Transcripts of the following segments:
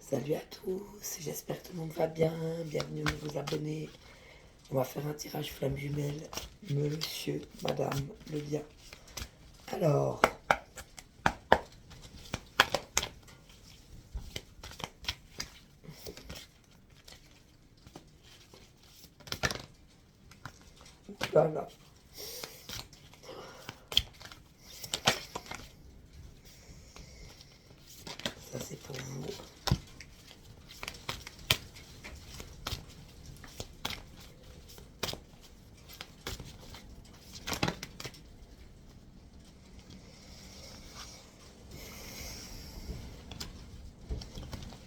Salut à tous, j'espère que tout le monde va bien. Bienvenue à nouveaux abonnés. On va faire un tirage flamme jumelle. Monsieur, madame, le bien. Alors, voilà. Ça c'est pour vous.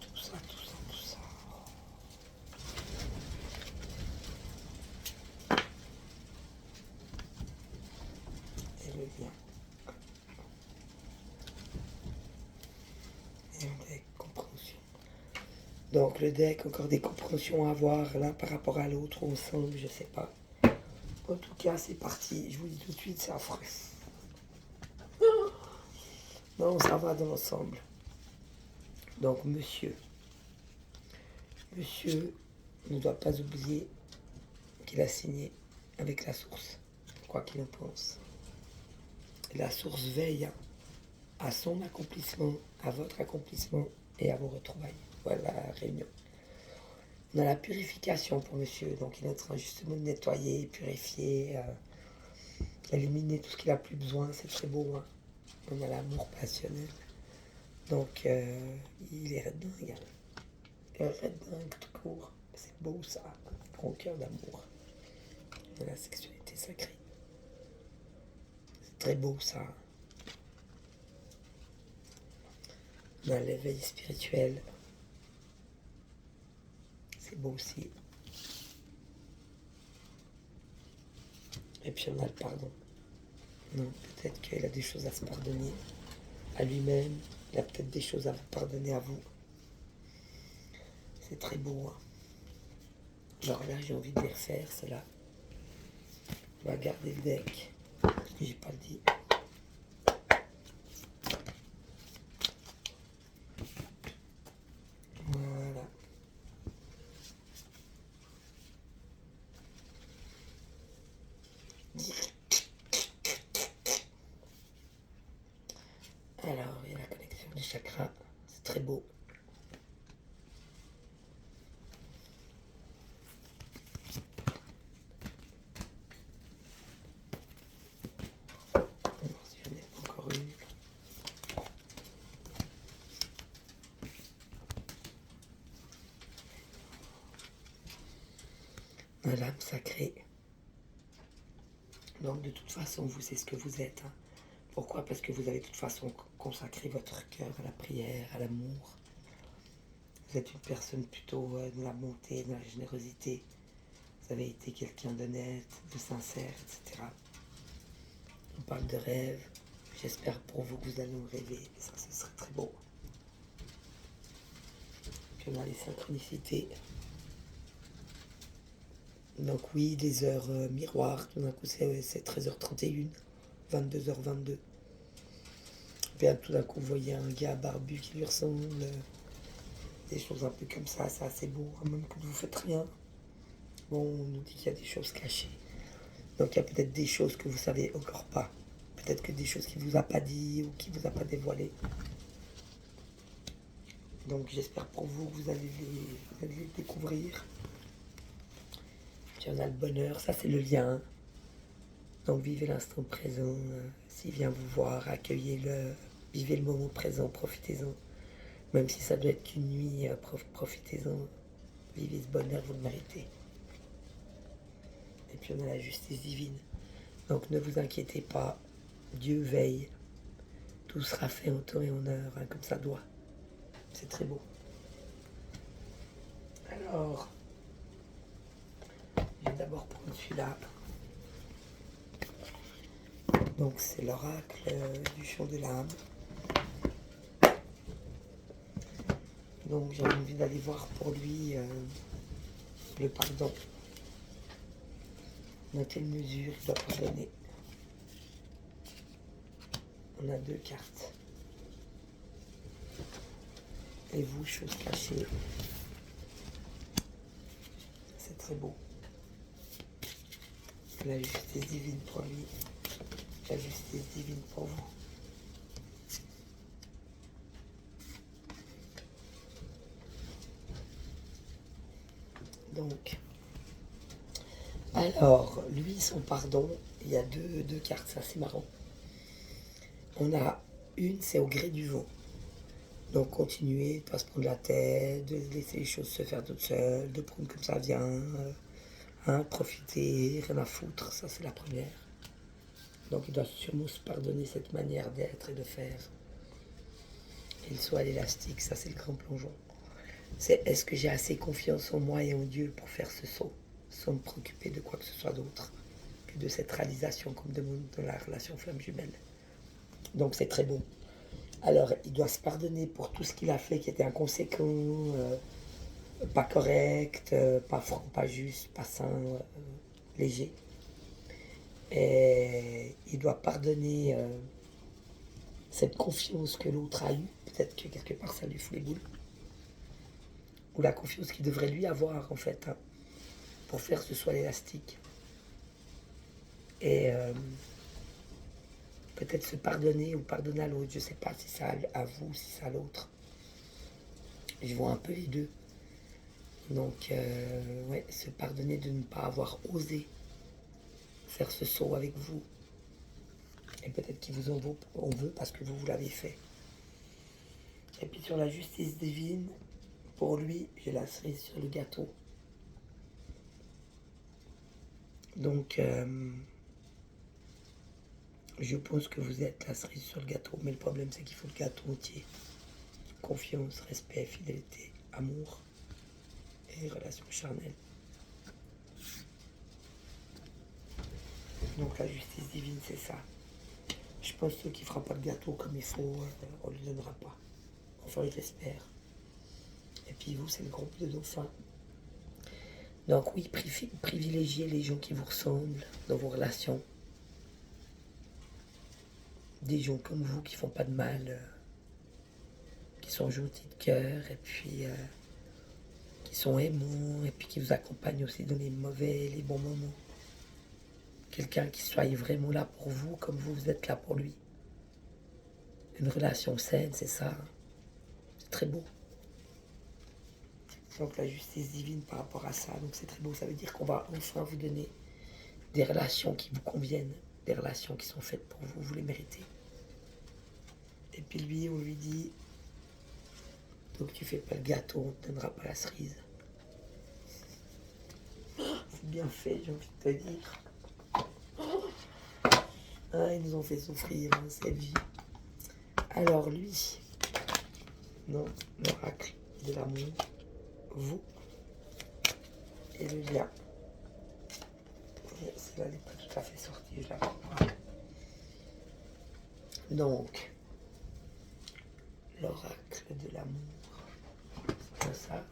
Tout ça, tout ça, tout ça. Et le lien. Et le deck compréhension. Donc le deck, encore des compréhensions à avoir l'un par rapport à l'autre ou ensemble, je sais pas. En tout cas, c'est parti. Je vous dis tout de suite, c'est affreux. Non, ça va dans l'ensemble. Donc monsieur ne doit pas oublier qu'il a signé avec la source, quoi qu'il en pense. La source veille à son accomplissement, à votre accomplissement et à vos retrouvailles. Voilà la réunion. On a la purification pour monsieur, donc il est en train justement de nettoyer, purifier, éliminer tout ce qu'il n'a plus besoin, c'est très beau. Hein. On a l'amour passionnel. Donc il est red dingue. Il est red dingue tout court. C'est beau ça, gros cœur d'amour. La sexualité sacrée. C'est très beau ça. On a l'éveil spirituel. C'est beau aussi. Et puis on a le pardon. Non, peut-être qu'il a des choses à se pardonner à lui-même. Il a peut-être des choses à vous pardonner à vous. C'est très beau. Hein. Alors là, j'ai envie de les refaire, ceux-là. On va garder le deck. Parce que j'ai pas le dit. Voilà. Alors, il y a la connexion des chakras. C'est très beau. Si j'en ai encore une. Un l'âme sacrée. Donc de toute façon, vous savez ce que vous êtes. Hein. Pourquoi? Parce que vous avez de toute façon consacré votre cœur à la prière, à l'amour. Vous êtes une personne plutôt de la bonté, de la générosité. Vous avez été quelqu'un d'honnête, de sincère, etc. On parle de rêve. J'espère pour vous que vous allez en rêver. Ça, ce serait très beau. Puis on a les synchronicités. Donc oui, des heures miroirs. Tout d'un coup, c'est 13h31, 22h22. Puis tout d'un coup, vous voyez un gars barbu qui lui ressemble. Des choses un peu comme ça, c'est assez beau. Même que vous faites rien. Bon, on nous dit qu'il y a des choses cachées. Donc il y a peut-être des choses que vous savez encore pas. Peut-être que des choses qu'il vous a pas dit ou qu'il vous a pas dévoilées. Donc j'espère pour vous que vous allez les découvrir. Puis on a le bonheur, ça c'est le lien. Donc vivez l'instant présent. S'il vient vous voir, accueillez-le. Vivez le moment présent, profitez-en. Même si ça doit être qu'une nuit, profitez-en. Vivez ce bonheur, vous le méritez. Et puis on a la justice divine. Donc ne vous inquiétez pas, Dieu veille. Tout sera fait en temps et en heure, hein, comme ça doit. C'est très beau. Alors, je vais d'abord prendre celui-là. Donc c'est l'oracle du chant de l'âme. Donc j'ai envie d'aller voir pour lui le pardon. Dans quelle mesure il doit pardonner. On a deux cartes. Et vous, chose cachée. C'est très beau. La justice divine pour lui. La justice divine pour vous. Donc, alors, lui, son pardon, il y a deux cartes, ça c'est marrant. On a une, c'est au gré du vent. Donc, continuer, de ne pas se prendre la tête, de laisser les choses se faire toutes seules, de prendre comme ça vient, profiter, rien à foutre, ça c'est la première. Donc, il doit sûrement se pardonner cette manière d'être et de faire. Et le saut à l'élastique, ça c'est le grand plongeon. C'est est-ce que j'ai assez confiance en moi et en Dieu pour faire ce saut, sans me préoccuper de quoi que ce soit d'autre que de cette réalisation comme demande dans la relation flamme jumelle. Donc c'est très beau. Alors il doit se pardonner pour tout ce qu'il a fait qui était inconséquent, pas correct, pas franc, pas juste, pas sain, léger. Et il doit pardonner cette confiance que l'autre a eue. Peut-être que quelque part ça lui fout les boules. Ou la confiance qu'il devrait lui avoir en fait, hein, pour faire ce soit l'élastique. Et peut-être se pardonner ou pardonner à l'autre. Je ne sais pas si ça à vous, si ça à l'autre. Je vois un peu les deux. Donc, ouais, se pardonner de ne pas avoir osé faire ce saut avec vous. Et peut-être qu'il vous en veut parce que vous l'avez fait. Et puis sur la justice divine, pour lui, j'ai la cerise sur le gâteau. Donc, je pense que vous êtes la cerise sur le gâteau. Mais le problème, c'est qu'il faut le gâteau entier. Confiance, respect, fidélité, amour et relations charnelles. Donc la justice divine, c'est ça. Je pense qu'il ne fera pas le gâteau comme il faut, on ne lui donnera pas. Enfin, il espère. Et puis vous, c'est le groupe de dauphins. Donc oui, privilégiez les gens qui vous ressemblent dans vos relations. Des gens comme vous qui font pas de mal, qui sont gentils de cœur, et puis qui sont aimants, et puis qui vous accompagnent aussi dans les mauvais et les bons moments. Quelqu'un qui soit vraiment là pour vous comme vous êtes là pour lui. Une relation saine, c'est ça. C'est très beau. Donc la justice divine par rapport à ça, donc c'est très beau. Ça veut dire qu'on va enfin vous donner des relations qui vous conviennent, des relations qui sont faites pour vous, vous les méritez. Et puis lui, on lui dit, donc tu fais pas le gâteau, on ne te donnera pas la cerise. C'est bien fait, j'ai envie de te dire. Ah, ils nous ont fait souffrir, hein, cette vie. Alors lui, non, l'oracle de l'amour, vous et le lien. Celle-là n'est pas tout à fait sortie, je la comprends. Donc, l'oracle de l'amour, c'est comme ça.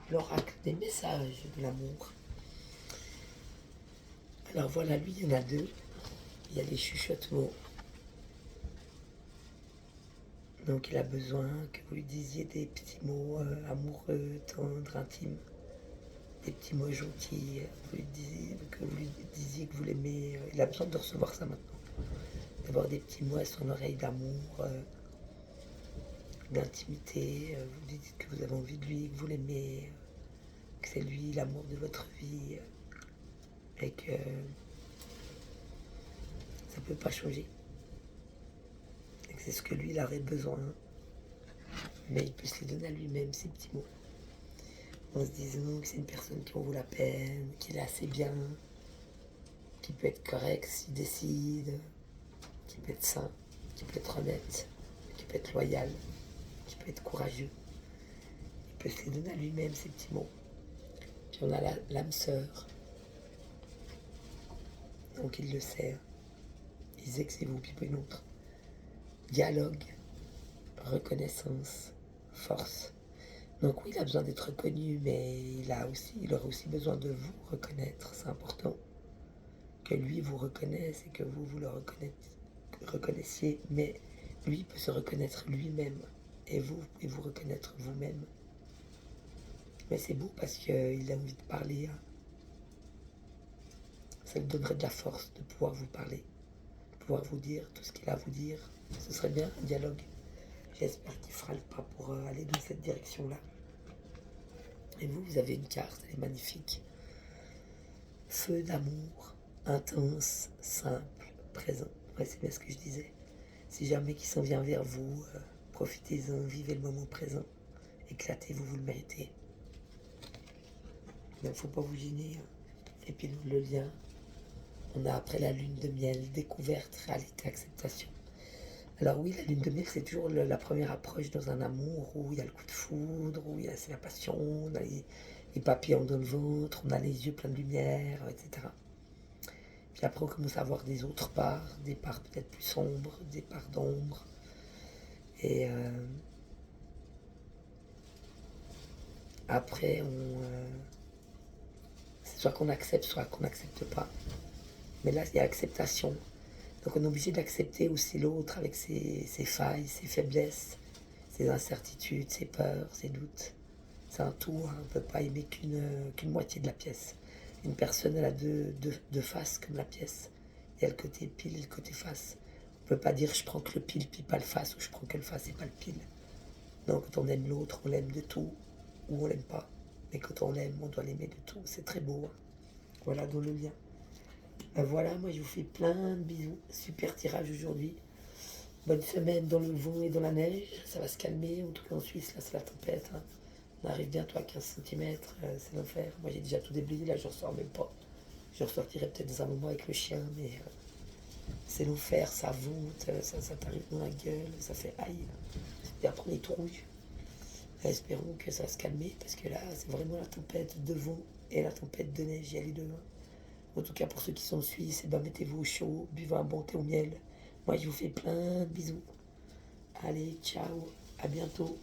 L'oracle des messages de l'amour. Alors voilà, lui, il y en a deux. Il y a les chuchotements. Donc il a besoin que vous lui disiez des petits mots amoureux, tendres, intimes. Des petits mots gentils. Que vous lui disiez que vous l'aimez. Il a besoin de recevoir ça maintenant. D'avoir des petits mots à son oreille d'amour, d'intimité. Vous lui dites que vous avez envie de lui, que vous l'aimez, que c'est lui l'amour de votre vie. Et que ça ne peut pas changer. Et que c'est ce que lui, il avait besoin. Mais il peut se les donner à lui-même, ces petits mots. En se disant que c'est une personne qui en vaut la peine, qu'il est assez bien, qui peut être correct s'il décide, qui peut être sain, qui peut être honnête, qui peut être loyal, qui peut être courageux. Il peut se les donner à lui-même, ces petits mots. Puis on a l'âme sœur. Donc il le sait. Il sait que c'est vous, puis pas une autre. Dialogue, reconnaissance, force. Donc oui, il a besoin d'être reconnu, mais il aura aussi besoin de vous reconnaître. C'est important que lui vous reconnaisse et que vous le reconnaissiez. Mais lui peut se reconnaître lui-même. Et vous pouvez vous reconnaître vous-même. Mais c'est beau parce qu'il a envie de parler. Hein. Ça lui donnerait de la force de pouvoir vous parler, de pouvoir vous dire tout ce qu'il a à vous dire. Ce serait bien un dialogue. J'espère qu'il fera le pas pour aller dans cette direction-là. Et vous, vous avez une carte, elle est magnifique. Feu d'amour, intense, simple, présent. Ouais, c'est bien ce que je disais. Si jamais qui s'en vient vers vous, profitez-en, vivez le moment présent. Éclatez, vous le méritez. Il ne faut pas vous gêner. Hein. Et puis le lien, on a après la lune de miel, découverte, réalité, acceptation. Alors oui, la lune de miel, c'est toujours la première approche dans un amour où il y a le coup de foudre, où c'est la passion, on a les papillons dans le ventre, on a les yeux pleins de lumière, etc. Puis après, on commence à voir des autres parts, des parts peut-être plus sombres, des parts d'ombre. Et après, c'est soit qu'on accepte, soit qu'on n'accepte pas. Mais là, il y a acceptation. Donc on est obligé d'accepter aussi l'autre avec ses failles, ses faiblesses, ses incertitudes, ses peurs, ses doutes. C'est un tout, hein. On ne peut pas aimer qu'une moitié de la pièce. Une personne, elle a deux faces comme la pièce. Il y a le côté pile et le côté face. On ne peut pas dire je prends que le pile puis pas le face, ou je prends que le face et pas le pile. Non, quand on aime l'autre, on l'aime de tout, ou on l'aime pas. Mais quand on l'aime, on doit l'aimer de tout. C'est très beau. Hein. Voilà dans le lien. Ben voilà, moi je vous fais plein de bisous. Super tirage aujourd'hui. Bonne semaine dans le vent et dans la neige. Ça va se calmer. En tout cas en Suisse, là c'est la tempête. Hein. On arrive bientôt à 15 cm. C'est l'enfer. Moi j'ai déjà tout déblayé. Là je ressors même pas. Je ressortirai peut-être dans un moment avec le chien. Mais c'est l'enfer. Ça voûte. Ça t'arrive dans la gueule. Ça fait aïe. Et après on est tout rouge. Espérons que ça va se calmer. Parce que là c'est vraiment la tempête de vent et la tempête de neige. Il y a les deux. Hein. En tout cas, pour ceux qui sont en Suisse, eh ben, mettez-vous au chaud, buvez un bon thé au miel. Moi, je vous fais plein de bisous. Allez, ciao, à bientôt.